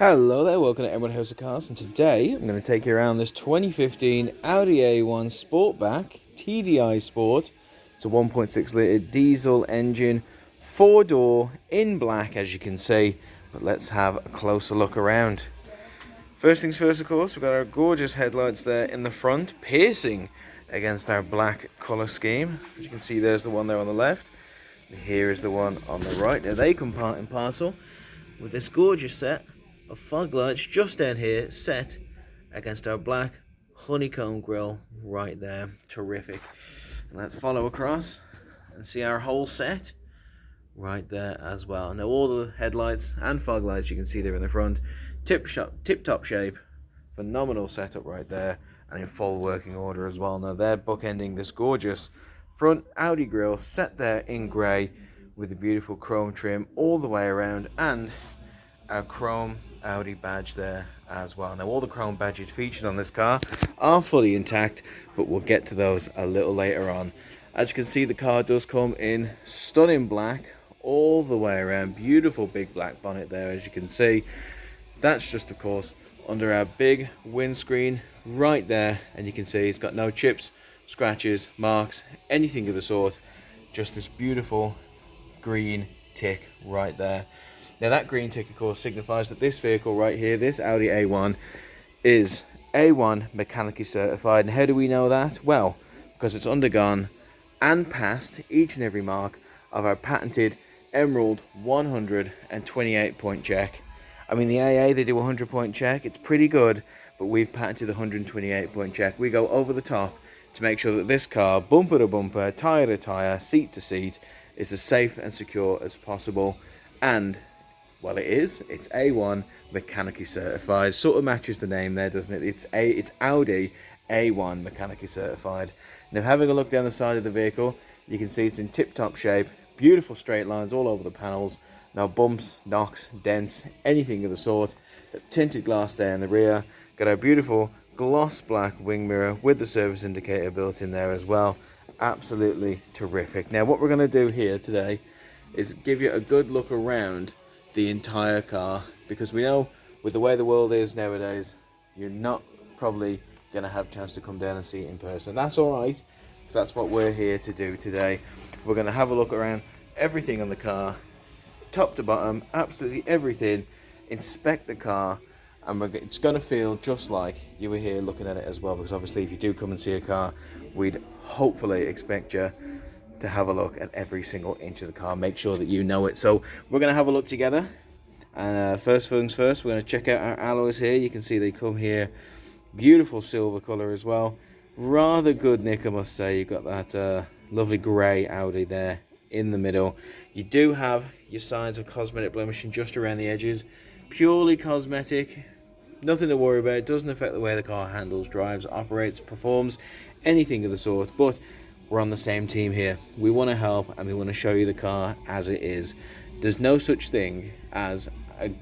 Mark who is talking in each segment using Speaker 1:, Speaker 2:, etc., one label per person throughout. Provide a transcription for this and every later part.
Speaker 1: Hello there, welcome to Everyone House of Cars, and today I'm going to take you around this 2015 Audi A1 Sportback TDI Sport. It's a 1.6 litre diesel engine, 4-door, in black as you can see, but let's have a closer look around. First things first, of course, we've got our gorgeous headlights there in the front, piercing against our black colour scheme. As you can see, there's the one there on the left, and here is the one on the right. Now they come part and parcel with this gorgeous set of fog lights just down here, set against our black honeycomb grille right there. Terrific. And let's follow across and see our whole set right there as well. Now all the headlights and fog lights you can see there in the front, tip-top shape, phenomenal setup right there, and in full working order as well. Now they're bookending this gorgeous front Audi grille set there in grey with a beautiful chrome trim all the way around, and our chrome Audi badge there as well. Now all the chrome badges featured on this car are fully intact, but we'll get to those a little later on. As you can see, the car does come in stunning black all the way around. Beautiful big black bonnet there, as you can see. That's just, of course, under our big windscreen right there, and you can see it's got no chips, scratches, marks, anything of the sort. Just this beautiful green tick right there. Now that green tick, of course, signifies that this vehicle right here, this Audi A1, is A1 mechanically certified. And how do we know that? Well, because it's undergone and passed each and every mark of our patented Emerald 128-point check. I mean, the AA, they do a 100-point check. It's pretty good, but we've patented the 128-point check. We go over the top to make sure that this car, bumper to bumper, tyre to tyre, seat to seat, is as safe and secure as possible. And well, it's A1 mechanically certified. Sort of matches the name there, doesn't it? It's Audi A1 mechanically certified. Now, having a look down the side of the vehicle, you can see it's in tip-top shape. Beautiful straight lines all over the panels. No bumps, knocks, dents, anything of the sort. Got tinted glass there in the rear. Got our beautiful gloss black wing mirror with the service indicator built in there as well. Absolutely terrific. Now, what we're going to do here today is give you a good look around the entire car, because we know with the way the world is nowadays, you're not probably going to have a chance to come down and see it in person. That's alright, because that's what we're here to do today. We're going to have a look around everything on the car, top to bottom, absolutely everything, inspect the car, and it's going to feel just like you were here looking at it as well, because obviously if you do come and see a car, we'd hopefully expect you to have a look at every single inch of the car, make sure that you know it. So we're going to have a look together, and first things first, we're going to check out our alloys here. You can see they come here, beautiful silver colour as well, rather good nick, I must say. You've got that lovely grey Audi there in the middle. You do have your signs of cosmetic blemishing just around the edges, purely cosmetic, nothing to worry about. It doesn't affect the way the car handles, drives, operates, performs, anything of the sort, but we're on the same team here. We want to help, and we want to show you the car as it is. There's no such thing as,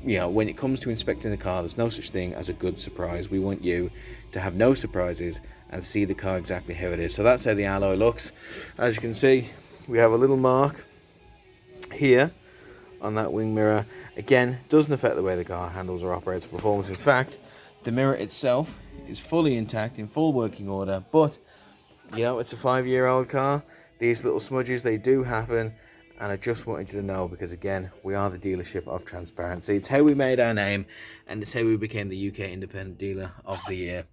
Speaker 1: when it comes to inspecting the car, there's no such thing as a good surprise. We want you to have no surprises and see the car exactly how it is. So that's how the alloy looks. As you can see, we have a little mark here on that wing mirror. Again, doesn't affect the way the car handles or operates or performs. In fact, the mirror itself is fully intact, in full working order, but it's a 5-year-old car. These little smudges, they do happen, and I just wanted you to know, because again, we are the dealership of transparency. It's how we made our name, and it's how we became the UK Independent Dealer of the Year.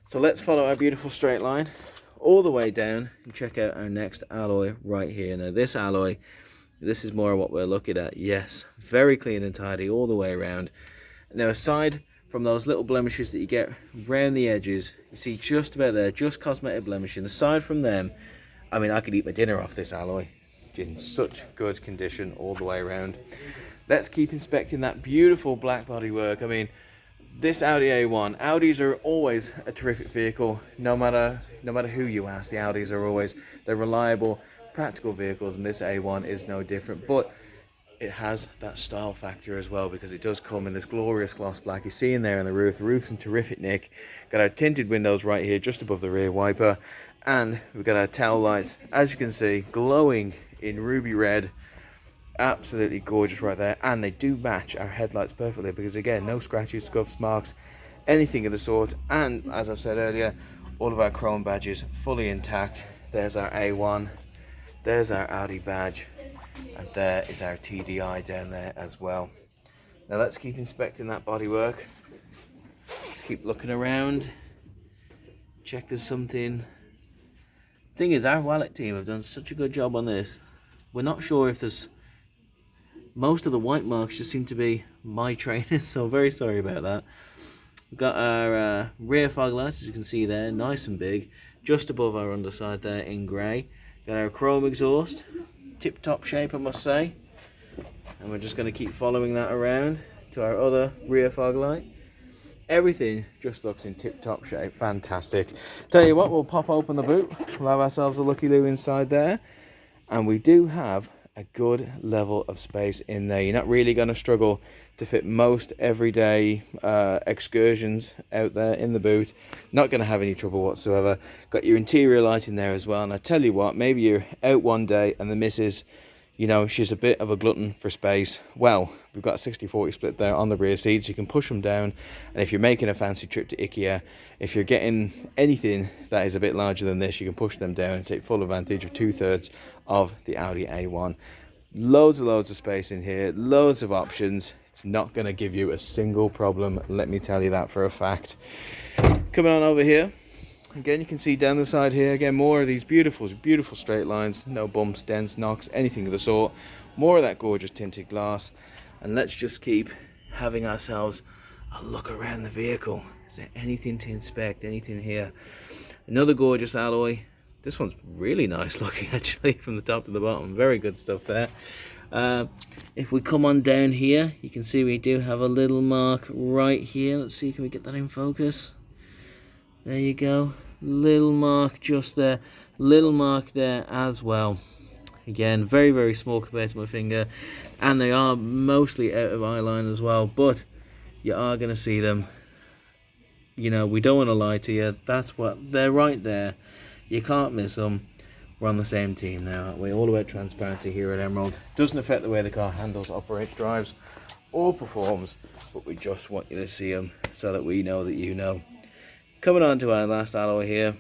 Speaker 1: So let's follow our beautiful straight line all the way down and check out our next alloy right here. Now this alloy, this is more what we're looking at. Yes, very clean and tidy all the way around. Now, aside from those little blemishes that you get round the edges, you see just about there, just cosmetic blemishing. Aside from them, I mean, I could eat my dinner off this alloy. It's in such good condition all the way around. Let's keep inspecting that beautiful black bodywork. I mean, this Audi A1, Audis are always a terrific vehicle. No matter who you ask, the Audis are always, they're reliable, practical vehicles, and this A1 is no different. But it has that style factor as well, because it does come in this glorious gloss black. You see in there in the roof. The roof's in terrific nick. Got our tinted windows right here just above the rear wiper, and we've got our tail lights, as you can see, glowing in ruby red. Absolutely gorgeous right there, and they do match our headlights perfectly because again, no scratches, scuffs, marks, anything of the sort. And as I said earlier, all of our chrome badges fully intact. There's our A1, there's our Audi badge, and there is our TDI down there as well. Now let's keep inspecting that bodywork. Let's keep looking around, check there's something. Thing is, our wallet team have done such a good job on this. We're not sure if there's, most of the white marks just seem to be my trainers, so very sorry about that. We've got our rear fog lights, as you can see there, nice and big, just above our underside there in grey. Got our chrome exhaust, tip-top shape I must say. And we're just going to keep following that around to our other rear fog light. Everything just looks in tip-top shape, fantastic. Tell you what, we'll pop open the boot, we'll have ourselves a looky-loo inside there. And we do have a good level of space in there. You're not really going to struggle to fit most everyday excursions out there in the boot. Not going to have any trouble whatsoever. Got your interior light in there as well. And I tell you what, maybe you're out one day and the missus, you know, she's a bit of a glutton for space. Well, we've got a 60-40 split there on the rear seats. You can push them down. And if you're making a fancy trip to IKEA, if you're getting anything that is a bit larger than this, you can push them down and take full advantage of 2/3 of the Audi A1. Loads and loads of space in here. Loads of options. It's not going to give you a single problem. Let me tell you that for a fact. Coming on over here. Again, you can see down the side here, again, more of these beautiful, beautiful straight lines. No bumps, dents, knocks, anything of the sort. More of that gorgeous tinted glass. And let's just keep having ourselves a look around the vehicle. Is there anything to inspect, anything here? Another gorgeous alloy. This one's really nice looking, actually, from the top to the bottom. Very good stuff there. If we come on down here, you can see we do have a little mark right here. Let's see, can we get that in focus? There you go. Little mark just there, little mark there as well. Again, very, very small compared to my finger, and they are mostly out of eye line as well, but you are going to see them. You know, we don't want to lie to you. That's what they're right there. You can't miss them. We're on the same team now, aren't we? All about transparency here at Emerald. Doesn't affect the way the car handles, operates, drives, or performs, but we just want you to see them so that we know that you know. Coming on to our last alloy here.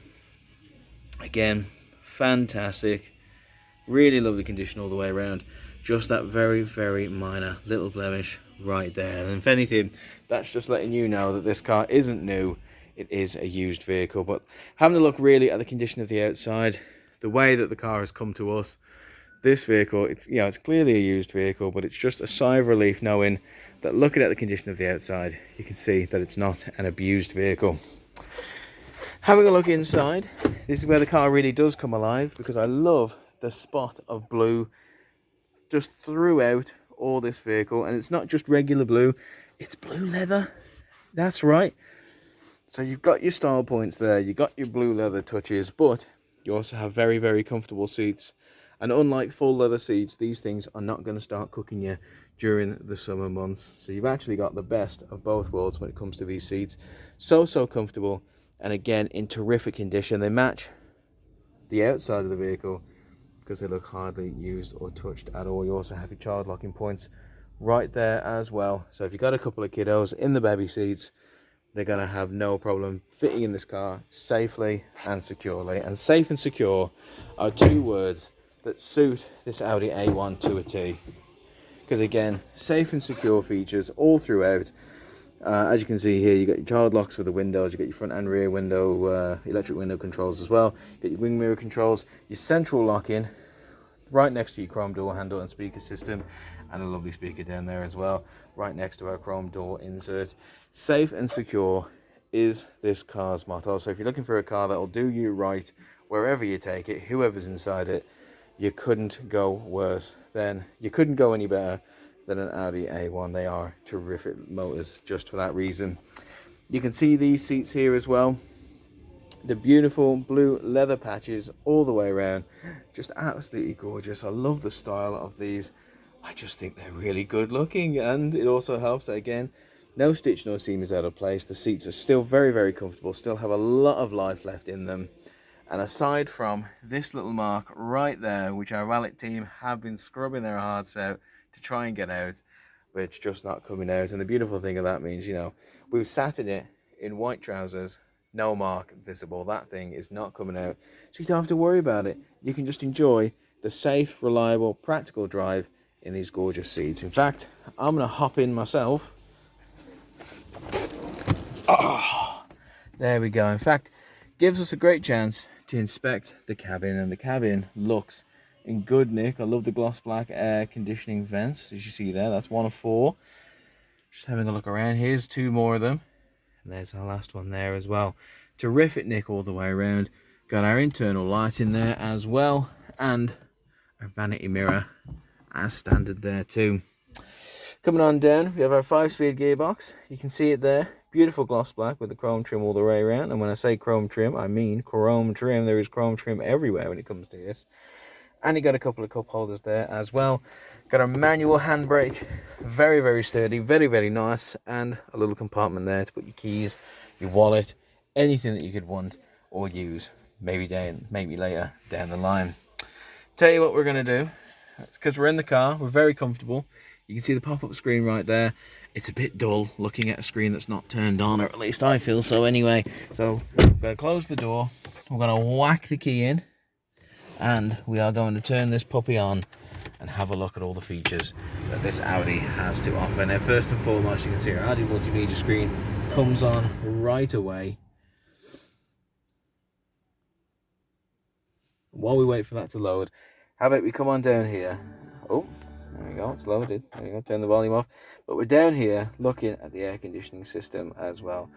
Speaker 1: Again, fantastic. Really lovely condition all the way around. Just that very, very minor little blemish right there. And if anything, that's just letting you know that this car isn't new. It is a used vehicle. But having a look really at the condition of the outside, the way that the car has come to us, this vehicle, it's clearly a used vehicle, but it's just a sigh of relief knowing that looking at the condition of the outside, you can see that it's not an abused vehicle. Having a look inside, this is where the car really does come alive, because I love the spot of blue just throughout all this vehicle. And it's not just regular blue, it's blue leather. That's right. So you've got your style points there, you've got your blue leather touches, but you also have very, very comfortable seats. And unlike full leather seats, these things are not going to start cooking you during the summer months. So you've actually got the best of both worlds when it comes to these seats. So comfortable. And again, in terrific condition. They match the outside of the vehicle because they look hardly used or touched at all. You also have your child locking points right there as well. So if you've got a couple of kiddos in the baby seats, they're going to have no problem fitting in this car safely and securely. And safe and secure are two words that suit this Audi A1 to a T. Because again, safe and secure features all throughout. As you can see here, you got your child locks for the windows, you got your front and rear window, electric window controls as well. You got your wing mirror controls, your central lock-in, right next to your chrome door handle and speaker system, and a lovely speaker down there as well, right next to our chrome door insert. Safe and secure is this car's motto. So if you're looking for a car that will do you right wherever you take it, whoever's inside it, you couldn't go worse. Then you couldn't go any better than an Audi A1. They are terrific motors just for that reason. You can see these seats here as well. The beautiful blue leather patches all the way around. Just absolutely gorgeous. I love the style of these. I just think they're really good looking, and it also helps that, again, no stitch nor seam is out of place. The seats are still very, very comfortable, still have a lot of life left in them. And aside from this little mark right there, which our valet team have been scrubbing their hearts out to try and get out, but it's just not coming out. And the beautiful thing of that means, you know, we've sat in it in white trousers, no mark visible. That thing is not coming out, so you don't have to worry about it. You can just enjoy the safe, reliable, practical drive in these gorgeous seats. In fact, I'm going to hop in myself. Oh, there we go. In fact, gives us a great chance to inspect the cabin, and the cabin looks in good nick. I love the gloss black air conditioning vents, as you see there. That's one of 4. Just having a look around. Here's 2 more of them, and there's our last one there as well. Terrific nick all the way around. Got our internal light in there as well, and our vanity mirror as standard there too. Coming on down, we have our 5-speed gearbox. You can see it there. Beautiful gloss black with the chrome trim all the way around. And when I say chrome trim, I mean chrome trim. There is chrome trim everywhere when it comes to this. And you got a couple of cup holders there as well. Got a manual handbrake. Very, very sturdy. Very, very nice. And a little compartment there to put your keys, your wallet, anything that you could want or use. Maybe later down the line. Tell you what we're going to do. That's because we're in the car. We're very comfortable. You can see the pop-up screen right there. It's a bit dull looking at a screen that's not turned on, or at least I feel so anyway. So we're going to close the door. We're going to whack the key in, and we are going to turn this puppy on and have a look at all the features that this Audi has to offer. Now, first and foremost, you can see our Audi MultiMedia screen comes on right away. While we wait for that to load, how about we come on down here? Oh, there we go, it's loaded. There we go, turn the volume off. But we're down here looking at the air conditioning system as well.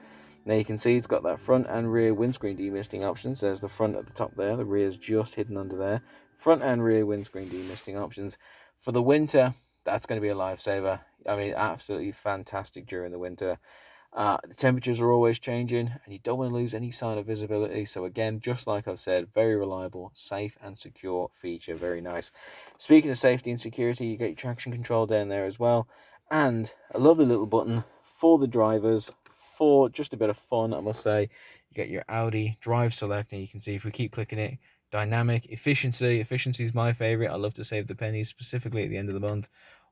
Speaker 1: Now you can see it's got that front and rear windscreen demisting options. There's the front at the top there, the rear is just hidden under there. Front and rear windscreen demisting options. For the winter, that's going to be a lifesaver. I mean, absolutely fantastic during the winter. The temperatures are always changing, and you don't want to lose any sign of visibility. So again, just like I've said, very reliable, safe and secure feature. Very nice. Speaking of safety and security, you get your traction control down there as well, and a lovely little button for the drivers for just a bit of fun, I must say. You get your Audi Drive Select, and you can see if we keep clicking it, dynamic, efficiency is my favorite. I love to save the pennies, specifically at the end of the month.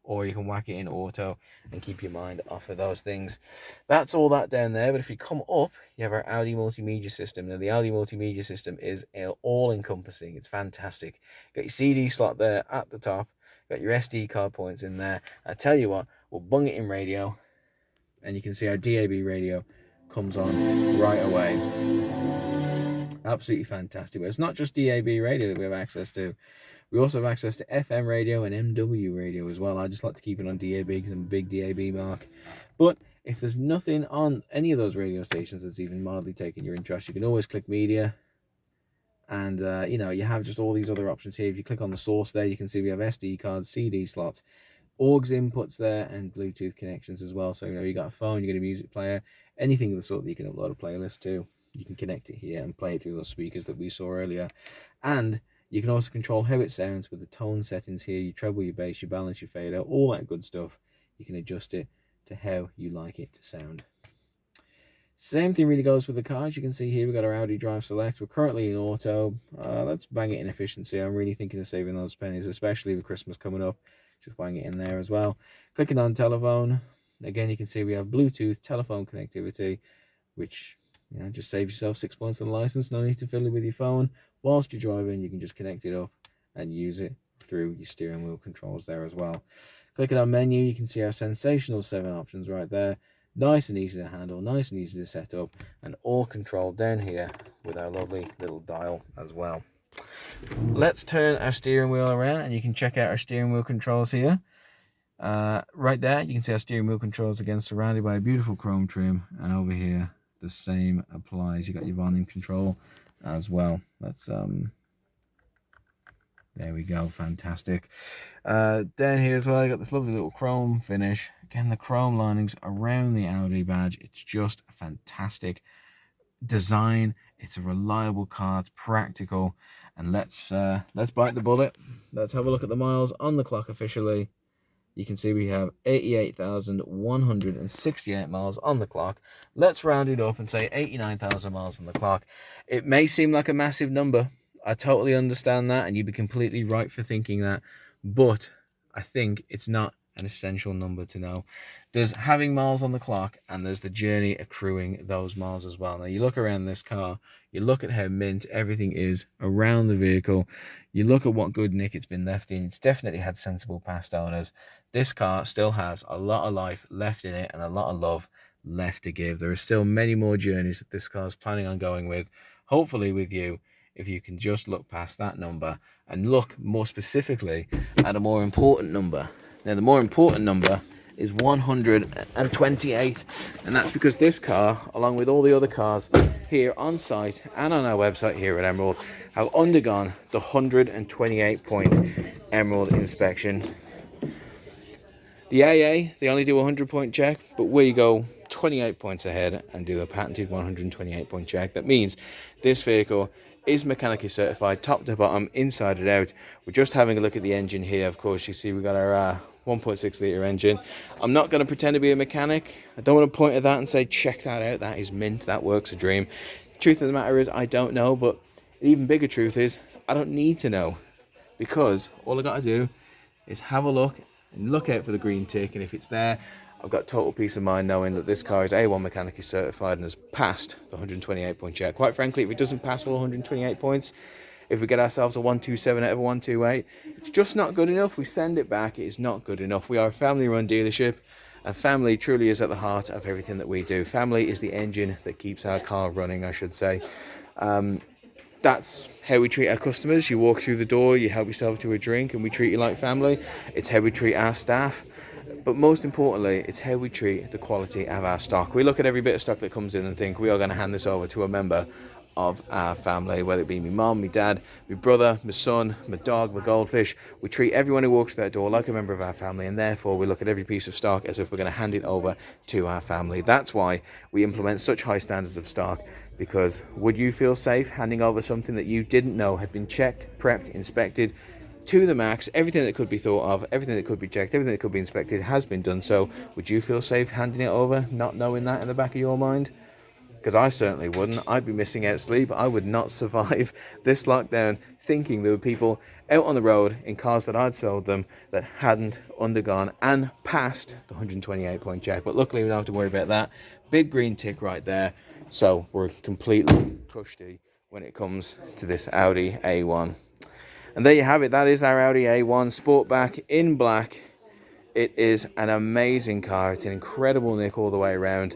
Speaker 1: Or you can whack it in auto and keep your mind off of those things. That's all that down there. But if you come up, you have our Audi multimedia system. Now, the Audi multimedia system is all-encompassing. It's fantastic. Got your CD slot there at the top. Got your SD card points in there. I tell you what, we'll bung it in radio. And you can see our DAB radio comes on right away. Absolutely fantastic. But it's not just DAB radio that we have access to. We also have access to FM radio and MW radio as well. I just like to keep it on DAB because I'm a big DAB mark. But if there's nothing on any of those radio stations that's even mildly taking your interest, you can always click media. And, you know, you have just all these other options here. If you click on the source there, you can see we have SD cards, CD slots, AUX inputs there, and Bluetooth connections as well. So, you know, you got a phone, you got a music player, anything of the sort that you can upload a playlist to. You can connect it here and play it through those speakers that we saw earlier. And you can also control how it sounds with the tone settings here, your treble, your bass, your balance, your fader, all that good stuff. You can adjust it to how you like it to sound. Same thing really goes with the car. As you can see here, we've got our Audi Drive Select. We're currently in auto. Let's bang it in efficiency. I'm really thinking of saving those pennies, especially with Christmas coming up. Just bang it in there as well. Clicking on telephone. Again, you can see we have Bluetooth telephone connectivity, which, you know, just save yourself 6 points on the license. No need to fiddle with your phone. Whilst you're driving, you can just connect it up and use it through your steering wheel controls there as well. Clicking on menu, you can see our sensational 7 options right there. Nice and easy to handle, nice and easy to set up, and all controlled down here with our lovely little dial as well. Let's turn our steering wheel around, and you can check out our steering wheel controls here. Right there, you can see our steering wheel controls again surrounded by a beautiful chrome trim, and over here the same applies. You got your volume control as well. Let's there we go, fantastic. Down here as well, you got this lovely little chrome finish. Again, the chrome linings around the Audi badge. It's just a fantastic design. It's a reliable car. It's practical. And let's bite the bullet. Let's have a look at the miles on the clock officially. You can see we have 88,168 miles on the clock. Let's round it up and say 89,000 miles on the clock. It may seem like a massive number. I totally understand that, and you'd be completely right for thinking that, but I think it's not an essential number to know. There's having miles on the clock, and there's the journey accruing those miles as well. Now, you look around this car, you look at how mint everything is around the vehicle, you look at what good nick it's been left in. It's definitely had sensible past owners. This car still has a lot of life left in it and a lot of love left to give. There are still many more journeys that this car is planning on going with, hopefully with you, if you can just look past that number and look more specifically at a more important number. Now, the more important number is 128, and that's because this car, along with all the other cars here on site and on our website here at Emerald, have undergone the 128-point Emerald inspection. The AA, they only do a 100-point check, but we go 28 points ahead and do a patented 128-point check. That means this vehicle is mechanically certified, top to bottom, inside and out. We're just having a look at the engine here. Of course, you see we got our 1.6 litre engine. I'm not going to pretend to be a mechanic. I don't want to point at that and say, check that out, that is mint, that works a dream. Truth of the matter is, I don't know, but the even bigger truth is, I don't need to know, because all I got to do is have a look and look out for the green tick, and if it's there, I've got total peace of mind knowing that this car is A1 mechanically certified and has passed the 128-point check. Quite frankly, if it doesn't pass all 128 points, if we get ourselves a 127 out of a 128, it's just not good enough. We send it back. It is not good enough. We are a family-run dealership, and family truly is at the heart of everything that we do. Family is the engine that keeps our car running, I should say. That's how we treat our customers. You walk through the door, you help yourself to a drink, and we treat you like family. It's how we treat our staff. But most importantly, it's how we treat the quality of our stock. We look at every bit of stock that comes in and think we are going to hand this over to a member of our family, whether it be my mom, my dad, my brother, my son, my dog, my goldfish. We treat everyone who walks through that door like a member of our family, and therefore we look at every piece of stock as if we're going to hand it over to our family. That's why we implement such high standards of stock, because would you feel safe handing over something that you didn't know had been checked, prepped, inspected to the max? Everything that could be thought of, everything that could be checked, everything that could be inspected has been done. So would you feel safe handing it over, not knowing that in the back of your mind? Because I certainly wouldn't. I'd be missing out sleep. I would not survive this lockdown thinking there were people out on the road in cars that I'd sold them that hadn't undergone and passed the 128-point check. But luckily we don't have to worry about that. Big green tick right there. So we're completely cushy when it comes to this Audi A1. And there you have it. That is our Audi A1 Sportback in black. It is an amazing car. It's an incredible nick all the way around.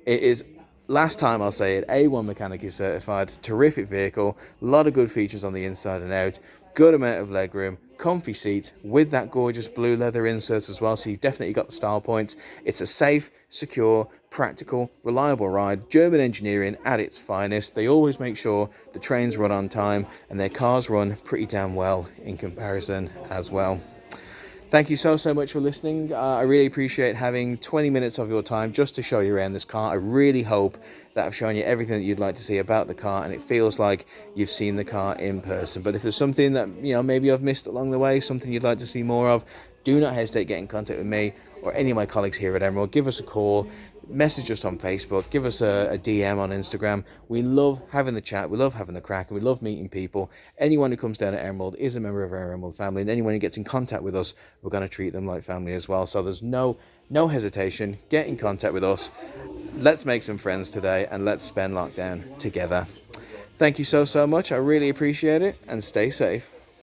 Speaker 1: It is, last time I'll say it, A1 mechanically certified. Terrific vehicle. A lot of good features on the inside and out. Good amount of legroom. Comfy seats with that gorgeous blue leather insert as well. So you've definitely got the style points. It's a safe, secure, practical, reliable ride. German engineering at its finest. They always make sure the trains run on time and their cars run pretty damn well in comparison as well. Thank you so much for listening. I really appreciate having 20 minutes of your time just to show you around this car. I really hope that I've shown you everything that you'd like to see about the car, and it feels like you've seen the car in person. But if there's something that, maybe I've missed along the way, something you'd like to see more of, do not hesitate to get in contact with me or any of my colleagues here at Emerald. Give us a call, message us on Facebook, give us a DM on Instagram. We love having the chat, we love having the crack, and we love meeting people. Anyone who comes down to Emerald is a member of our Emerald family, and anyone who gets in contact with us, we're going to treat them like family as well. So there's no hesitation. Get in contact with us. Let's make some friends today, and let's spend lockdown together. Thank you so much. I really appreciate it, and stay safe.